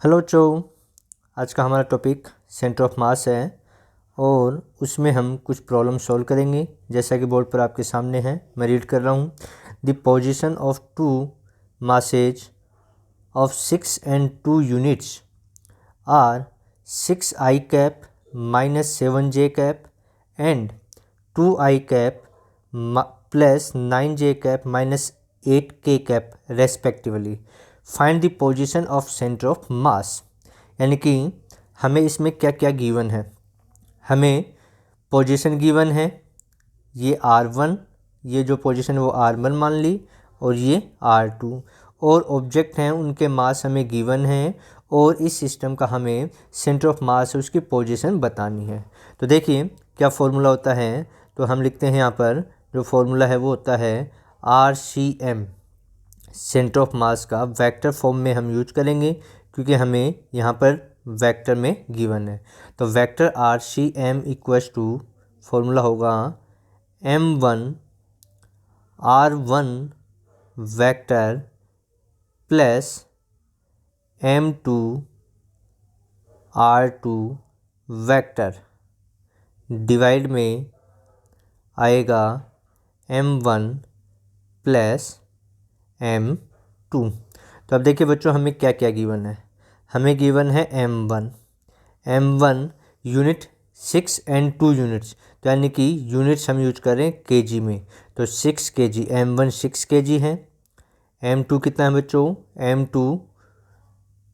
Hello बच्चों, आज का हमारा टॉपिक सेंटर ऑफ मास है और उसमें हम कुछ प्रॉब्लम सॉल्व करेंगे। जैसा कि बोर्ड पर आपके सामने है, मैं रीड कर रहा हूँ। The position of two masses of 6 and 2 units are 6i cap minus 7j cap and 2i cap plus 9j cap minus 8k cap respectively. Find the position of centre of mass. यानी कि हमें इसमें क्या क्या given है। हमें position given है, ये R1, ये जो पोजीशन है वो R1 मान ली, और ये R2, और ऑब्जेक्ट हैं उनके मास हमें गिवन है, और इस सिस्टम का हमें सेंटर ऑफ मास है उसकी पोजीशन बतानी है। तो देखिए क्या फॉर्मूला होता है। तो हम लिखते हैं यहाँ पर, जो फॉर्मूला है वो होता है RCM, सेंटर ऑफ मास का वेक्टर फॉर्म में हम यूज करेंगे क्योंकि हमें यहाँ पर वेक्टर में गिवन है। तो vector RCM equals to formula होगा M1 R1 vector plus M2 R2 vector divide में आएगा M1 प्लस M2। तो अब देखिए बच्चों, हमें क्या क्या गिवन है। हमें गिवन है M1 यूनिट 6 and 2 यूनिट्स, तो यानी कि यूनिट्स हम यूज करें केजी में। तो 6 kg, M1 6 kg है। M2 कितना है बच्चों? M2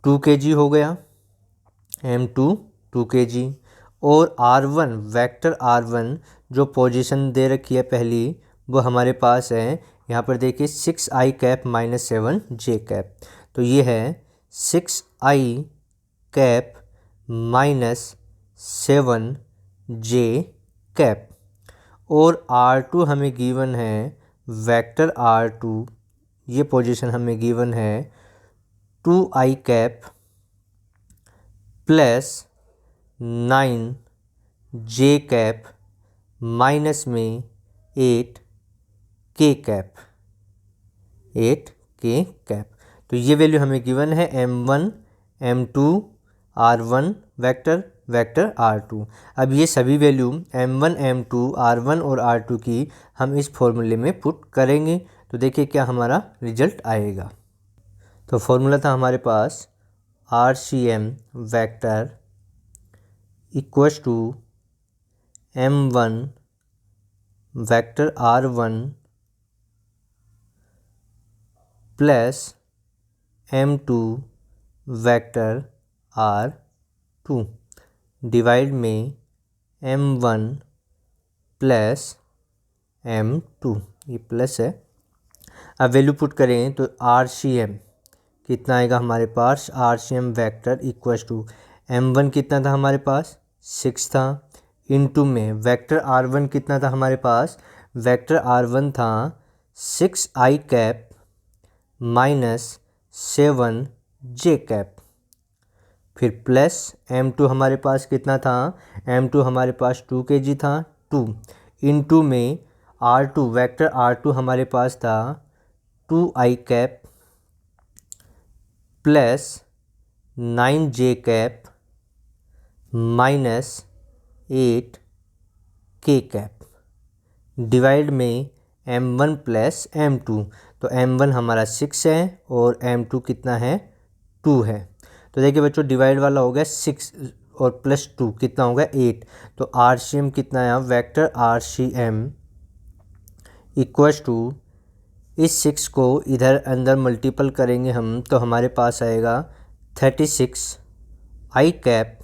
2 kg हो गया, M2 2 kg। और R1 वेक्टर R1 जो पोजीशन दे रखी है पहली, वो हमारे पास है यहाँ पर देखिए 6i cap minus 7j cap. तो ये है 6i cap minus 7j cap. और R2 हमें गिवन है वेक्टर R2, ये पोजीशन हमें गिवन है 2i cap plus 9j cap minus में 8k कैप। तो ये वैल्यू हमें गिवन है M1 M2 R1 vector R2। अब ये सभी वैल्यू M1 M2 R1 और R2 की हम इस फॉर्मूले में पुट करेंगे। तो देखिए क्या हमारा रिजल्ट आएगा। तो फॉर्मूला था हमारे पास RCM vector equals to M1 vector R1 plus M2 vector R2 divide में M1 प्लस M2, ये प्लस है। अब वैल्यू पुट करें तो RCM कितना आएगा हमारे पास। RCM vector equals to M1 कितना था हमारे पास 6 था, इनटू में वेक्टर R1 कितना था हमारे पास। वेक्टर R1 था 6i cap minus 7j cap, फिर प्लस M2 हमारे पास कितना था। M2 हमारे पास 2 kg था, 2 इनटू में R2 वेक्टर R2 हमारे पास था 2i cap plus 9j cap minus 8k cap divide में M1 प्लस M2। तो M1 हमारा 6 है और M2 कितना है 2 है। तो देखिए बच्चों, डिवाइड वाला हो गया 6 और प्लस 2 कितना होगा 8। तो RCM कितना है, वेक्टर RCM इक्वल्स टू, इस 6 को इधर अंदर मल्टीपल करेंगे हम तो हमारे पास आएगा 36i cap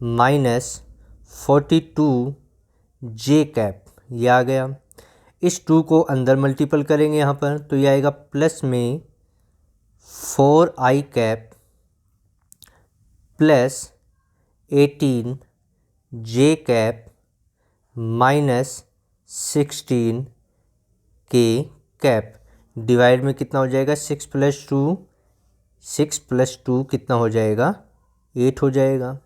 minus 42j cap, ये आ गया। इस 2 को अंदर मल्टीपल करेंगे यहाँ पर तो ये आएगा प्लस में 4i cap plus 18j cap minus 16k cap divide में कितना हो जाएगा 6 प्लस 2 कितना हो जाएगा 8 हो जाएगा।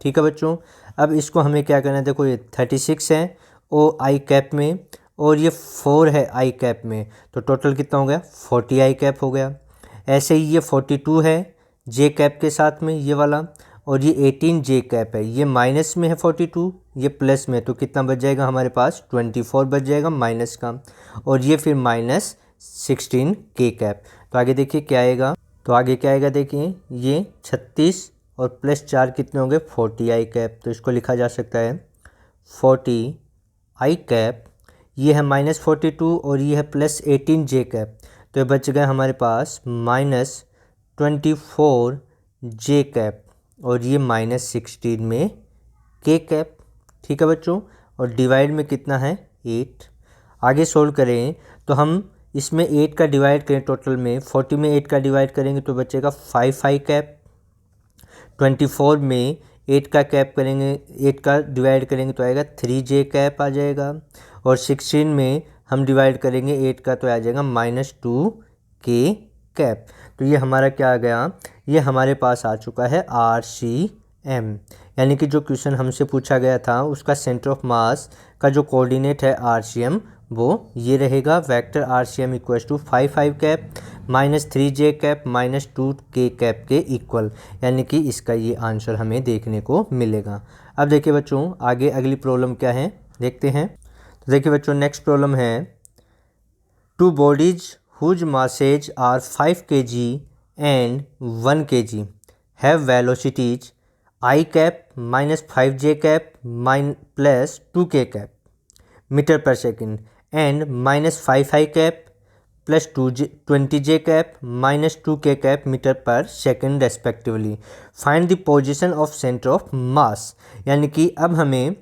ठीक है बच्चों, अब इसको हमें क्या करना है। देखो ये 36 है ओ आई कैप में और ये 4 है आई कैप में, तो टोटल कितना हो गया 40 आई कैप हो गया। ऐसे ही ये 42 है, जे कैप के साथ में ये वाला, और ये 18 जे कैप है, ये माइनस में है 42, ये प्लस में, तो कितना बच जाएगा हमारे पास 24 बच जाएगा माइनस का, और ये फिर माइनस 16 के कैप। तो आगे देखिए क्या आएगा, तो आगे क्या आएगा देखिए, ये 36 और प्लस 4 कितने होंगे 40 आई कैप। तो इसको लिखा जा सकता है 40 आई कैप, ये है माइनस 42 और ये है प्लस 18 जे कैप। तो ये बच गया हमारे पास माइनस 24 जे कैप, और ये माइनस 16 में के कैप। ठीक है बच्चों, और डिवाइड में कितना है 8। आगे सोल्व करें तो हम इसमें 8 का डिवाइड करें, टोटल में 40 में 8 का डिवाइड करेंगे तो बचेगा 5 आई कैप। 24 में 8 का कैप करेंगे, 8 का डिवाइड करेंगे तो आएगा 3 जे कैप आ जाएगा, और 16 में हम डिवाइड करेंगे 8 का तो आ जाएगा माइनस 2 के कैप। तो ये हमारा क्या आ गया, ये हमारे पास आ चुका है RCM, यानी कि जो क्वेश्चन हमसे पूछा गया था उसका सेंटर ऑफ मास का जो कोऑर्डिनेट है RCM वो ये रहेगा, vector RCM equals to 5 cap minus 3 J cap minus 2 K cap के इक्वल, यानी कि इसका ये आंसर हमें देखने को मिलेगा। अब देखिए बच्चों आगे अगली प्रॉब्लम क्या है देखते हैं। तो देखिए बच्चों नेक्स्ट प्रॉब्लम है, two bodies whose masses are 5 kg and 1 kg have velocities I cap minus 5 j cap plus 2 k cap metre पर second and minus 5 I cap plus 20 J cap minus 2 K cap metre पर second respectively. Find the position of centre of mass, यानी कि अब हमें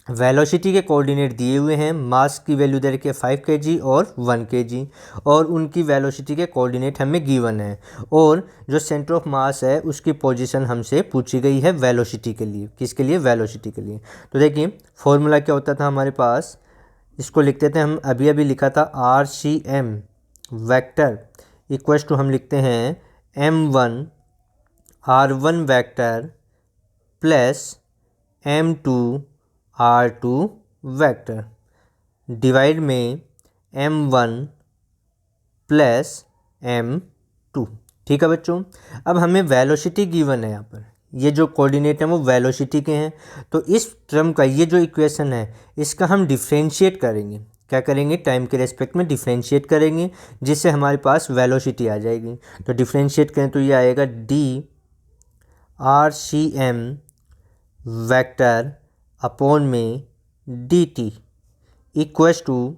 velocity के coordinate दिए हुए हैं, मास की वैल्यू दे रखी है 5 kg और 1 kg, और उनकी वेलोसिटी के कोऑर्डिनेट हमें गिवन है, और जो सेंटर ऑफ मास है उसकी पोजीशन हमसे पूछी गई है वेलोसिटी के लिए। किसके लिए, वेलोसिटी के लिए। तो देखिए फॉर्मूला क्या होता था हमारे पास, इसको लिखते थे हम, अभी अभी लिखा था RCM वेक्टर इक्वल्स टू हम लिखते हैं M1 R1 vector plus M2 R2 vector divide में M1 प्लस M2। ठीक है बच्चों, अब हमें वेलोसिटी गिवन है यहाँ पर, ये जो कोऑर्डिनेट है वो वेलोसिटी के हैं, तो इस टर्म का ये जो इक्वेशन है इसका हम डिफ्रेंशिएट करेंगे। क्या करेंगे, टाइम के रेस्पेक्ट में डिफ्रेंशिएट करेंगे, जिससे हमारे पास वेलोसिटी आ जाएगी। तो डिफ्रेंशिएट करें तो ये आएगा DRCM वेक्टर अपॉन में DT equals to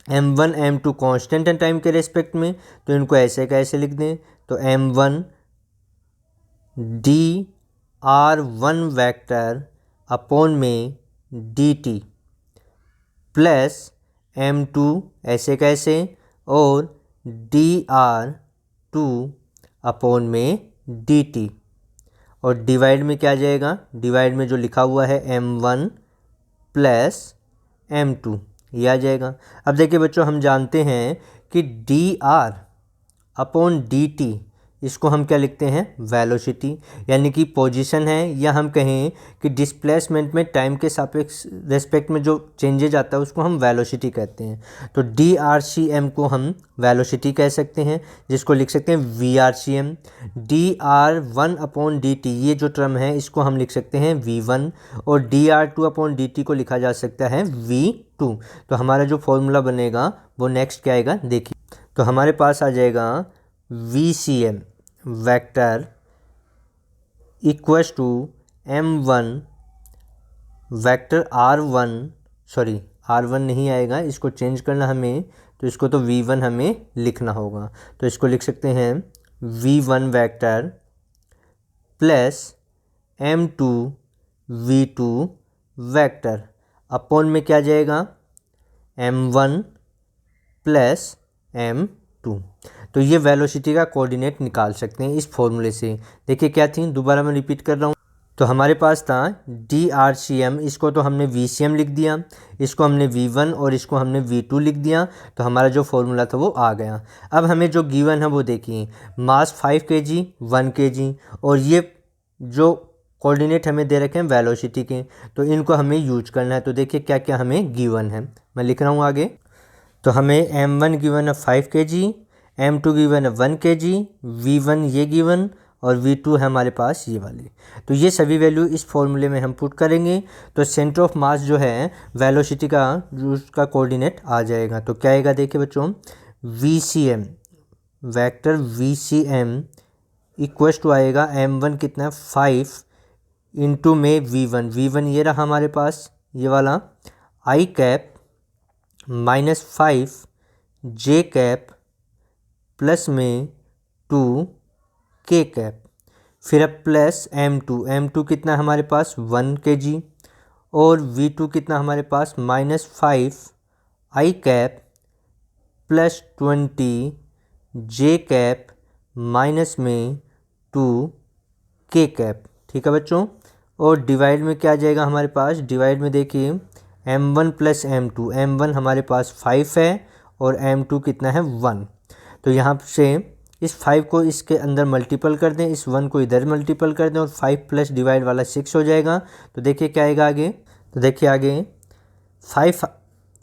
M1 M2 constant है टाइम के रेस्पेक्ट में, तो इनको ऐसे कैसे लिख दें, तो M1 DR1 वेक्टर अपॉन में DT प्लस M2 ऐसे कैसे, और DR2 अपॉन में DT, और डिवाइड में क्या आ जाएगा, डिवाइड में जो लिखा हुआ है M1 प्लस M2 ये आ जाएगा। अब देखिए बच्चों हम जानते हैं कि DR अपॉन DT इसको हम क्या लिखते हैं, वेलोसिटी, यानी कि पोजीशन है, या हम कहें कि डिस्प्लेसमेंट में टाइम के सापेक्ष रेस्पेक्ट में जो चेंजेज आता है उसको हम वेलोसिटी कहते हैं। तो DRCM को हम वेलोसिटी कह सकते हैं, जिसको लिख सकते हैं VRCM। DR1 अपॉन DT ये जो टर्म है इसको हम लिख सकते हैं V1, और DR2 अपॉन DT को लिखा जा सकता है V2। तो हमारा जो फॉर्मूला बनेगा वो नेक्स्ट क्या आएगा देखिए, तो हमारे पास आ जाएगा VCM vector equals to M1 vector R1 नहीं आएगा, इसको चेंज करना हमें, तो इसको तो V1 हमें लिखना होगा। तो इसको लिख सकते हैं V1 vector plus M2 V2 vector upon में क्या जाएगा M1 प्लस M2। तो ये वेलोसिटी का कोऑर्डिनेट निकाल सकते हैं इस फॉर्मूले से। देखिए क्या थी, दोबारा मैं रिपीट कर रहा हूँ। तो हमारे पास था DRCM, इसको तो हमने VCM लिख दिया, इसको हमने V1 और इसको हमने V2 लिख दिया, तो हमारा जो फॉर्मूला था वो आ गया। अब हमें जो गिवन है वो देखिए, मास 5 kg 1 kg, और ये जो कोऑर्डिनेट हमें दे रखे हैं वेलोसिटी के, तो इनको हमें यूज करना है। तो देखिए क्या क्या हमें गिवन है, मैं लिख रहा हूँ आगे। तो हमें M1 गिवन है 5 kg, M2 गिवन है 1 kg, V1 ये गिवन, और V2 है हमारे पास ये वाली। तो ये सभी वैल्यू इस फॉर्मूले में हम पुट करेंगे तो सेंटर ऑफ मास जो है वेलोसिटी का जो उसका कोऑर्डिनेट आ जाएगा। तो क्या आएगा देखिए बच्चों, VCM vector VCM equals to आएगा m1 कितना है 5 इंटू में V1 ये रहा हमारे पास ये वाला, I cap minus 5 J cap plus में 2 K कैप, फिर अब प्लस M2 कितना हमारे पास 1 kg और V2 कितना हमारे पास minus 5 I cap plus 20 J cap minus में 2 K कैप। ठीक है बच्चों, और डिवाइड में क्या आ जाएगा हमारे पास, डिवाइड में देखिए M1 प्लस M1 हमारे पास 5 है और M2 कितना है 1। तो यहाँ से इस 5 को इसके अंदर मल्टीपल कर दें, इस 1 को इधर मल्टीपल कर दें और 5 प्लस डिवाइड वाला 6 हो जाएगा। तो देखिए क्या आएगा आगे, तो देखिए आगे 5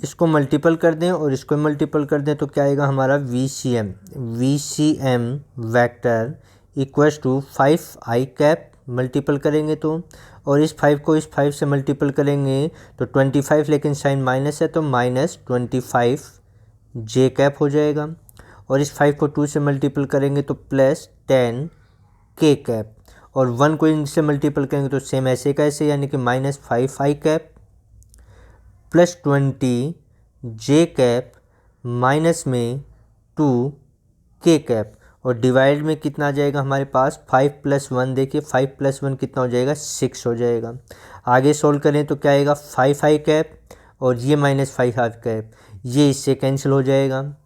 इसको मल्टीपल कर दें और इसको मल्टीपल कर दें तो क्या आएगा हमारा VCM vector equals to 5I cap multiple करेंगे तो, और इस 5 को इस 5 से मल्टीपल करेंगे तो 25, लेकिन साइन माइनस है तो माइनस 25 J कैप हो जाएगा, और इस 5 को 2 से मल्टीपल करेंगे तो प्लस 10 K कैप, और 1 को इनसे मल्टीपल करेंगे तो सेम ऐसे का ऐसे, यानी कि minus 5I cap plus 20 J cap minus में 2 K कैप, और डिवाइड में कितना आ जाएगा हमारे पास 5 प्लस 1, देखिए 5 प्लस 1 कितना हो जाएगा 6 हो जाएगा। आगे सोल्व करें तो क्या आएगा 5I कैप और ये माइनस 5I कैप ये इससे कैंसिल हो जाएगा,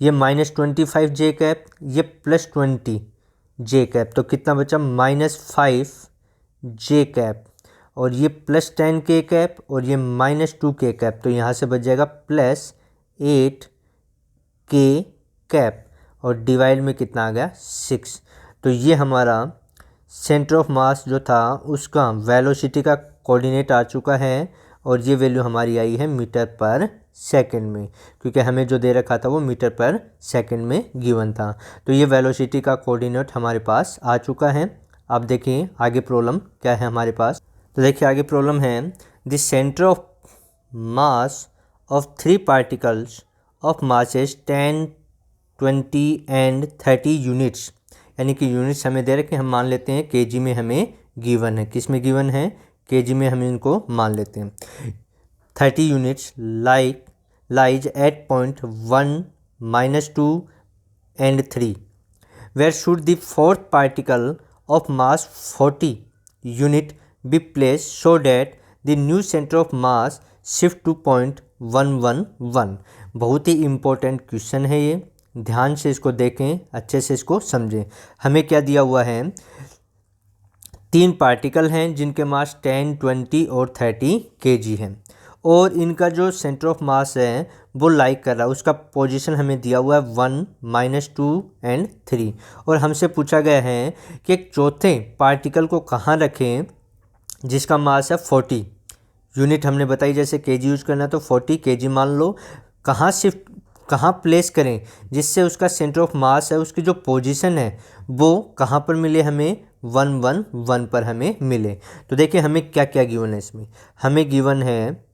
ये माइनस 25 J कैप ये प्लस 20 J कैप, तो कितना बचा माइनस 5 J कैप, और ये प्लस 10 K कैप और ये माइनस 2 K कैप, तो यहाँ से बच जाएगा प्लस 8 K कैप, और डिवाइड में कितना आ गया 6। तो ये हमारा सेंटर ऑफ मास जो था उसका वेलोसिटी का कोऑर्डिनेट आ चुका है, और ये वैल्यू हमारी आई है मीटर पर सेकंड में, क्योंकि हमें जो दे रखा था वो मीटर पर सेकंड में गिवन था। तो ये वेलोसिटी का कोऑर्डिनेट हमारे पास आ चुका है। अब देखिए आगे प्रॉब्लम क्या है हमारे पास। तो देखिए आगे प्रॉब्लम है the centre of mass of 3 particles of masses 10, 20 and 30 units, यानी कि यूनिट्स हमें दे रखे, हम मान लेते हैं केजी में हमें गिवन है, किस में गिवन है केजी में हम इनको मान लेते हैं। 30 units lies at point 1, -2 and 3 where should the fourth particle of mass 40 unit be place so that the new centre of mass shift to point 111। बहुत ही इम्पोर्टेंट क्वेश्चन है ये, ध्यान से इसको देखें, अच्छे से इसको समझें। हमें क्या दिया हुआ है, 3 पार्टिकल हैं जिनके मास 10, 20 और 30 kg हैं, और इनका जो सेंटर ऑफ मास है वो लाइक कर रहा है, उसका पोजीशन हमें दिया हुआ है 1, -2 एंड 3, और हमसे पूछा गया है कि एक चौथे पार्टिकल को कहाँ रखें जिसका मास है 40 यूनिट, हमने बताई जैसे केजी यूज करना तो 40 kg मान लो, कहाँ प्लेस करें जिससे उसका सेंटर ऑफ मास है उसकी जो पोजीशन है वो कहाँ पर मिले, हमें 111 पर हमें मिले। तो देखिए हमें क्या क्या गिवन है इसमें, हमें गिवन है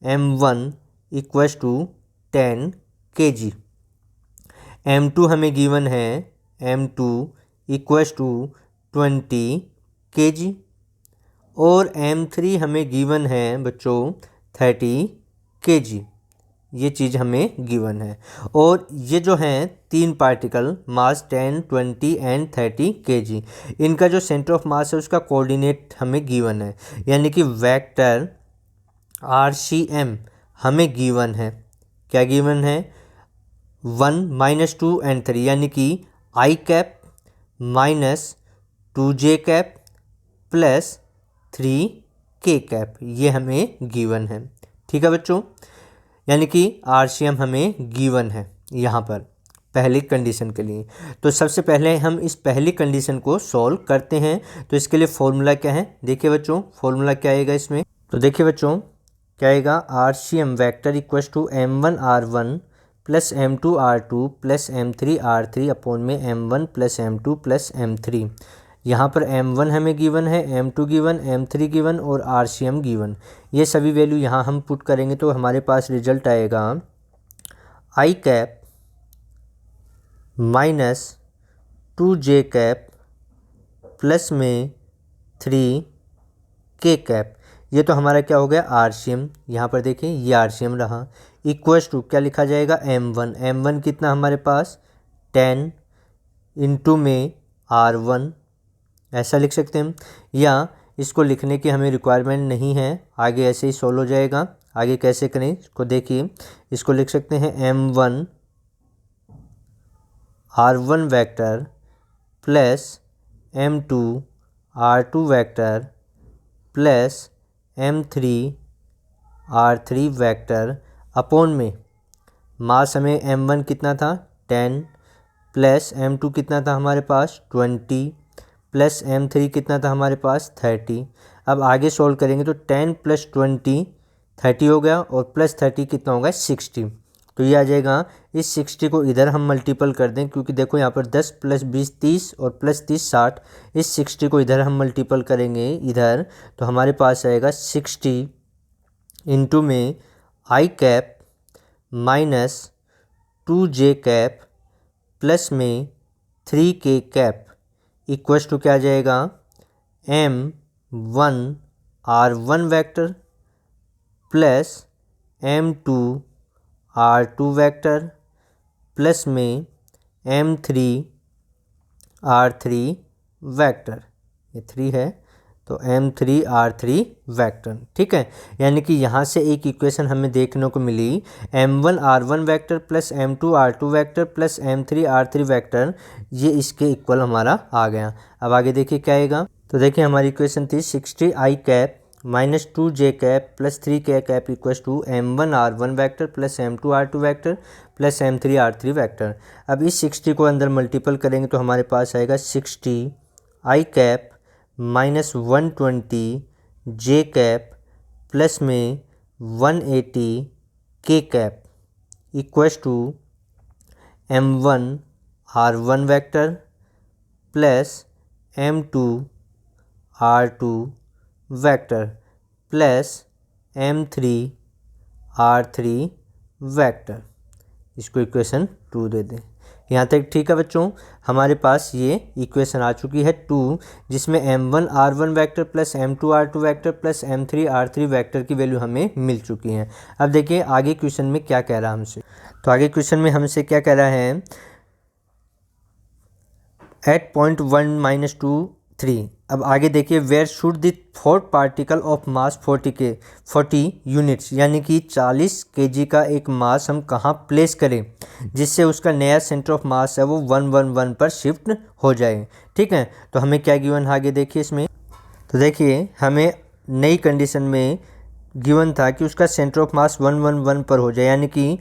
m1 equals to 10 kg, m2 हमें गिवन है m2 इक्वस टू 20 kg, और m3 हमें गिवन है बच्चों 30 kg, ये चीज़ हमें गिवन है। और ये जो हैं 3 पार्टिकल मास 10, 20 एंड 30 kg, इनका जो सेंटर ऑफ मास है उसका कोऑर्डिनेट हमें गिवन है, यानी कि वेक्टर RCM हमें गिवन है। क्या गिवन है 1, -2 एंड 3, यानी कि I cap minus 2J cap plus 3 K cap, ये हमें गिवन है। ठीक है बच्चों, यानी कि RCM हमें गिवन है यहाँ पर पहली कंडीशन के लिए। तो सबसे पहले हम इस पहली कंडीशन को सॉल्व करते हैं। तो इसके लिए फॉर्मूला क्या है, देखिए बच्चों फॉर्मूला क्या आएगा इसमें, तो देखिए बच्चों क्या आएगा RCM vector equals to m1 r1 plus M2R2 plus M3R3 upon में M1 plus M2 plus M3। यहाँ पर M1 हमें गिवन है, M2 गिवन, M3 गिवन और RCM गिवन। ये सभी वैल्यू यहाँ हम पुट करेंगे तो हमारे पास रिजल्ट आएगा I cap minus 2J cap plus में 3K कैप। ये तो हमारा क्या हो गया RCM। यहाँ पर देखिए ये RCM रहा। इक्वल्स टू क्या लिखा जाएगा M1 कितना हमारे पास 10 इंटू में R1, ऐसा लिख सकते हैं। या इसको लिखने की हमें रिक्वायरमेंट नहीं है, आगे ऐसे ही सोल्व हो जाएगा। आगे कैसे करें इसको देखिए, इसको लिख सकते हैं M1 R1 vector plus M2 R2 vector plus M3 R3 vector upon में मास हमें M1 कितना था 10 प्लस M2 कितना था हमारे पास 20 प्लस M3 कितना था हमारे पास 30। अब आगे सोल्व करेंगे तो 10 प्लस 20 30 हो गया और प्लस 30 कितना होगा 60। तो ये आ जाएगा, इस 60 को इधर हम मल्टीपल कर दें क्योंकि देखो यहाँ पर 10 प्लस 20 30 और प्लस 30 60। इस 60 को इधर हम मल्टीपल करेंगे इधर तो हमारे पास आएगा 60 इंटू में I cap minus 2J cap plus में 3K कैप इक्वल्स टू क्या आ जाएगा M1 R1 vector plus M2 R2 vector plus में M3 R3 वेक्टर। ये 3 है तो M3 R3 वेक्टर। ठीक है, यानी कि यहाँ से एक इक्वेशन हमें देखने को मिली M1 R1 vector plus M2 R2 vector plus M3 R3 vector, ये इसके इक्वल हमारा आ गया। अब आगे देखिए क्या आएगा। तो देखिए हमारी इक्वेशन थी 60 I cap minus 2J cap plus 3K cap equals to M1 R1 vector plus M2 R2 vector plus M3 R3 vector. अब इस 60 को अंदर मल्टीपल करेंगे तो हमारे पास आएगा 60 I cap minus 120 J cap plus में 180 K cap equals to M1 R1 vector plus M2 R2 vector plus M3 R3 vector. इसको इक्वेशन 2 दे दें। यहाँ तक ठीक है बच्चों, हमारे पास ये इक्वेशन आ चुकी है 2, जिसमें M1 R1 vector plus M2 R2 vector plus M3 R3 vector की वैल्यू हमें मिल चुकी है। अब देखिए आगे क्वेश्चन में क्या कह रहा है हमसे। तो आगे क्वेश्चन में हमसे क्या कह रहा है, एट पॉइंट 1 - 2 3। अब आगे देखिए, where should the fourth particle of mass 40 units, यानी कि 40 kg का एक मास हम कहाँ प्लेस करें जिससे उसका नया सेंटर ऑफ मास है वो 111 पर शिफ्ट हो जाए। ठीक है, तो हमें क्या गिवन है आगे देखिए इसमें। तो देखिए हमें नई कंडीशन में गिवन था कि उसका सेंटर ऑफ मास 111 पर हो जाए, यानी कि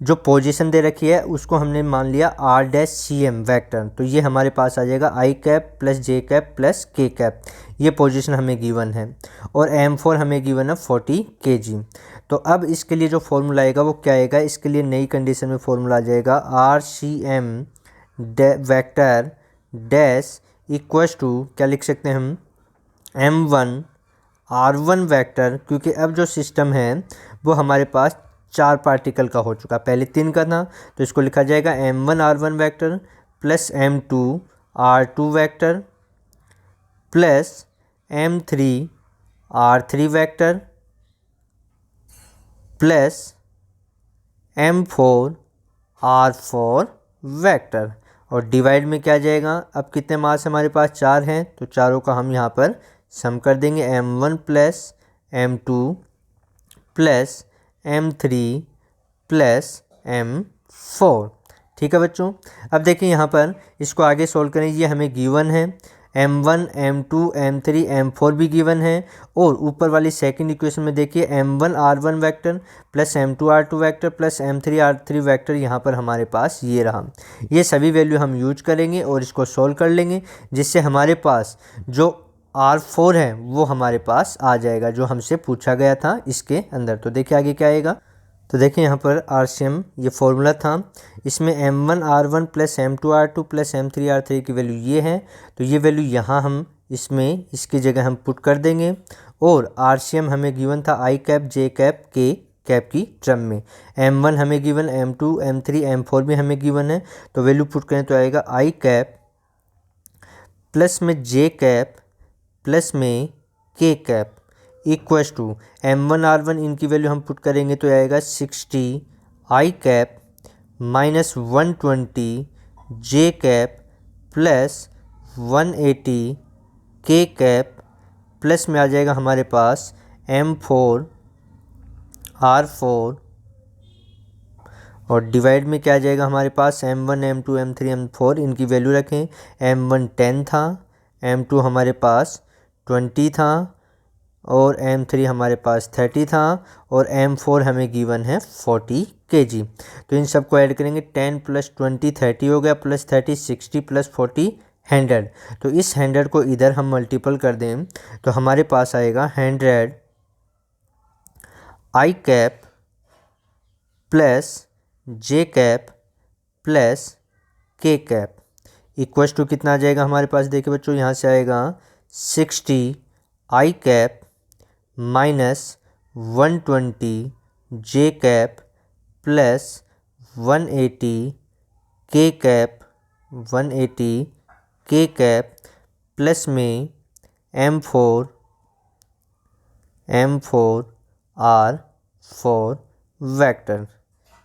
जो पोजीशन दे रखी है उसको हमने मान लिया R-CM वेक्टर। तो ये हमारे पास आ जाएगा I cap plus J cap plus K cap, ये पोजीशन हमें गिवन है। और M4 हमें गिवन है 40 kg। तो अब इसके लिए जो फॉर्मूला आएगा वो क्या आएगा, इसके लिए नई कंडीशन में फॉर्मूला आ जाएगा R-CM vector dash equals to क्या लिख सकते हैं हम M1 R1 वेक्टर, क्योंकि अब जो सिस्टम है वो हमारे पास 4 पार्टिकल का हो चुका, पहले 3 का था। तो इसको लिखा जाएगा M1 R1 vector plus M2 R2 vector plus M3 R3 vector plus M4 R4 vector. और डिवाइड में क्या जाएगा, अब कितने मास हमारे पास 4 हैं तो चारों का हम यहाँ पर सम कर देंगे, M1 plus M2 plus M3 plus M4। ठीक है बच्चों, अब देखिए यहाँ पर इसको आगे सोल्व करें। ये हमें गिवन है M1 M2 M3 M4 भी गिवन है, और ऊपर वाली सेकंड इक्वेशन में देखिए M1 R1 vector plus M2 R2 vector plus M3 R3 vector यहाँ पर हमारे पास ये रहा। ये सभी वैल्यू हम यूज करेंगे और इसको सोल्व कर लेंगे, जिससे हमारे पास जो R4 है वो हमारे पास आ जाएगा जो हमसे पूछा गया था इसके अंदर। तो देखिए आगे क्या आएगा। तो देखिए यहाँ पर RCM ये फॉर्मूला था, इसमें M1R1 plus M2R2 plus M3R3 की वैल्यू ये है, तो ये वैल्यू यहाँ हम इसमें इसकी जगह हम पुट कर देंगे। और RCM हमें गिवन था I cap J cap K cap की टर्म में। M1 हमें गिवन, M2 M3 M4 भी हमें गिवन है, तो वैल्यू पुट करें तो आएगा I कैप प्लस में J कैप प्लस में K cap equals to M1R1 इनकी वैल्यू हम पुट करेंगे तो आएगा 60 I cap minus 120 J cap plus 180 K cap plus में आ जाएगा हमारे पास M4 R4 और डिवाइड में क्या आ जाएगा हमारे पास M1 M2 M3 M4 इनकी वैल्यू रखें। M1 10 था, M2 हमारे पास 20 था और M3 हमारे पास 30 था और M4 हमें गिवन है 40 kg। तो इन सबको ऐड करेंगे, 10 प्लस 20 30 हो गया, प्लस 30 60 प्लस 40 100। तो इस 100 को इधर हम मल्टीपल कर दें तो हमारे पास आएगा 100 I cap plus J cap plus K cap equals to कितना आ जाएगा हमारे पास, देखिए बच्चों यहाँ से आएगा 60 I cap minus 120 J cap plus 180 K cap 180 K cap plus में M4 R4 वेक्टर,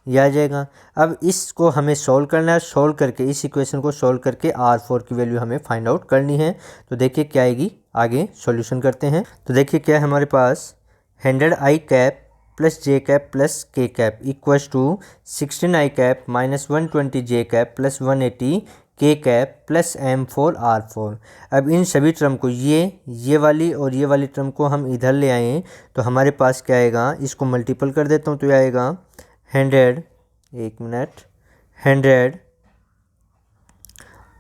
यह आ जाएगा। अब इसको हमें सॉल्व करना है, सॉल्व करके इस इक्वेशन को सॉल्व करके R4 की वैल्यू हमें फाइंड आउट करनी है। तो देखिए क्या आएगी, आगे सॉल्यूशन करते हैं। तो देखिए क्या है हमारे पास, 100 I cap plus J cap plus K cap equals to 16 I cap minus 120 J cap plus 180 K cap plus M4 R4। अब इन सभी टर्म को ये वाली और ये वाली टर्म को हम इधर ले आएँ तो हमारे पास क्या आएगा, इसको मल्टीपल कर देता हूँ तो ये आएगा 100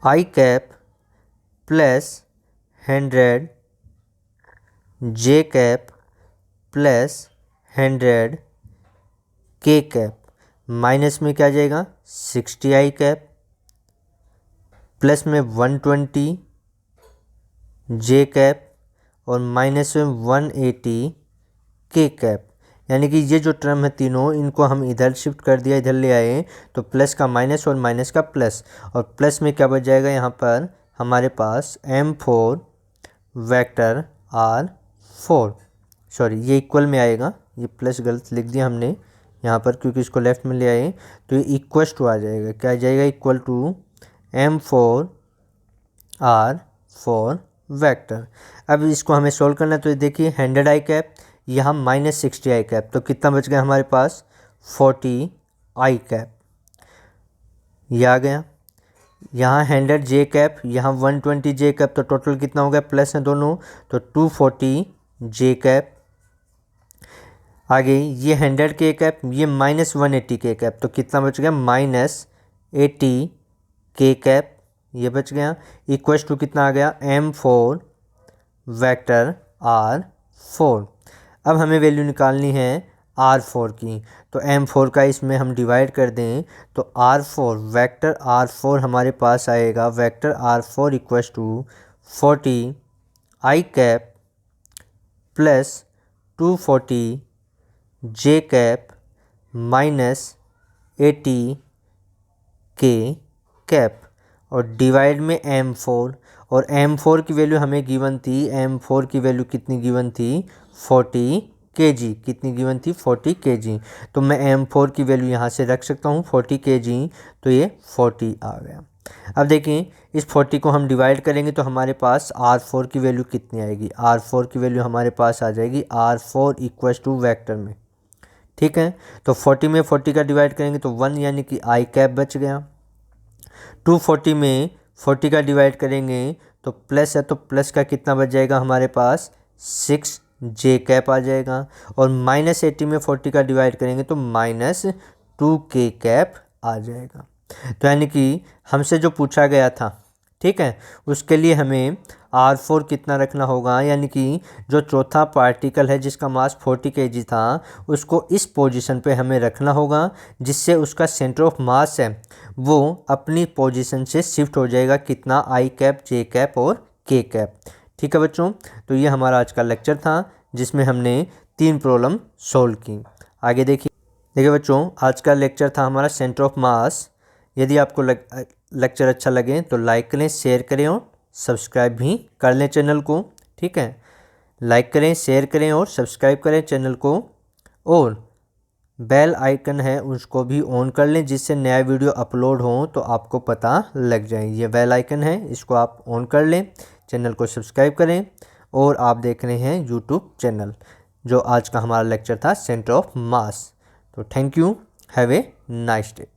I cap plus 100 J cap plus 100 K cap minus में क्या आ जाएगा 60 I कैप प्लस में 120 J कैप और माइनस में 180 K कैप। यानी कि ये जो टर्म है तीनों, इनको हम इधर शिफ्ट कर दिया, इधर ले आए तो प्लस का माइनस और माइनस का प्लस, और प्लस में क्या बच जाएगा यहाँ पर हमारे पास M4 वेक्टर R4, सॉरी ये इक्वल में आएगा, ये प्लस गलत लिख दिया हमने यहाँ पर क्योंकि इसको लेफ़्ट में ले आए, तो ये इक्वस टू आ जाएगा, क्या आ जाएगा, equal to M4 R4 vector. अब इसको हमें सोल्व करना है तो देखिए 100 I कैप यहाँ माइनस 60 I कैप, तो कितना बच गया हमारे पास 40 I कैप, यह आ गया। यहाँ 100 J कैप, यहाँ 120 J कैप, तो टोटल कितना हो गया, प्लस है दोनों, तो 240 J कैप। आगे ये 100 K कैप, ये माइनस 180 K कैप, तो कितना बच गया, माइनस 80 K कैप, ये बच गया। इक्वस टू कितना आ गया, M4 वेक्टर R4। अब हमें वैल्यू निकालनी है R4 की, तो M4 का इसमें हम डिवाइड कर दें तो R4 वेक्टर R4 हमारे पास आएगा, vector R4 equals to 40 I cap plus 240 J cap minus 80 K cap और डिवाइड में M4, और M4 की वैल्यू हमें गिवन थी, M4 की वैल्यू कितनी गिवन थी 40 kg, कितनी गिवन थी 40 kg। तो मैं M4 की वैल्यू यहाँ से रख सकता हूँ 40 kg, तो ये 40 आ गया। अब देखें इस 40 को हम डिवाइड करेंगे तो हमारे पास R4 की वैल्यू कितनी आएगी, R4 की वैल्यू हमारे पास आ जाएगी R4 इक्वस टू वेक्टर में, ठीक है। तो 40 में 40 का डिवाइड करेंगे तो 1 यानी कि I कैप बच गया। 240 में 40 का डिवाइड करेंगे तो प्लस है, तो प्लस का कितना बच जाएगा हमारे पास 6 J कैप आ जाएगा, और माइनस 80 में 40 का डिवाइड करेंगे तो माइनस 2 K कैप आ जाएगा। तो यानी कि हमसे जो पूछा गया था, ठीक है, उसके लिए हमें R4 कितना रखना होगा, यानी कि जो चौथा पार्टिकल है जिसका मास 40 kg था उसको इस पोजीशन पे हमें रखना होगा, जिससे उसका सेंटर ऑफ मास है वो अपनी पोजीशन से शिफ्ट हो जाएगा कितना, I कैप, J कैप और K कैप। ठीक है बच्चों, तो ये हमारा आज का लेक्चर था जिसमें हमने 3 प्रॉब्लम सॉल्व की। आगे देखिए बच्चों, आज का लेक्चर था हमारा सेंटर ऑफ मास। यदि आपको लेक्चर अच्छा लगे तो लाइक करें, शेयर करें और सब्सक्राइब भी कर लें चैनल को। ठीक है, लाइक करें, शेयर करें और सब्सक्राइब करें चैनल को, और बेल आइकन है उसको भी ऑन कर लें, जिससे नया वीडियो अपलोड हो तो आपको पता लग जाए। ये बेल आइकन है, इसको आप ऑन कर लें, चैनल को सब्सक्राइब करें। और आप देख रहे हैं यूट्यूब चैनल, जो आज का हमारा लेक्चर था सेंटर ऑफ मास। तो thank you, have a nice day.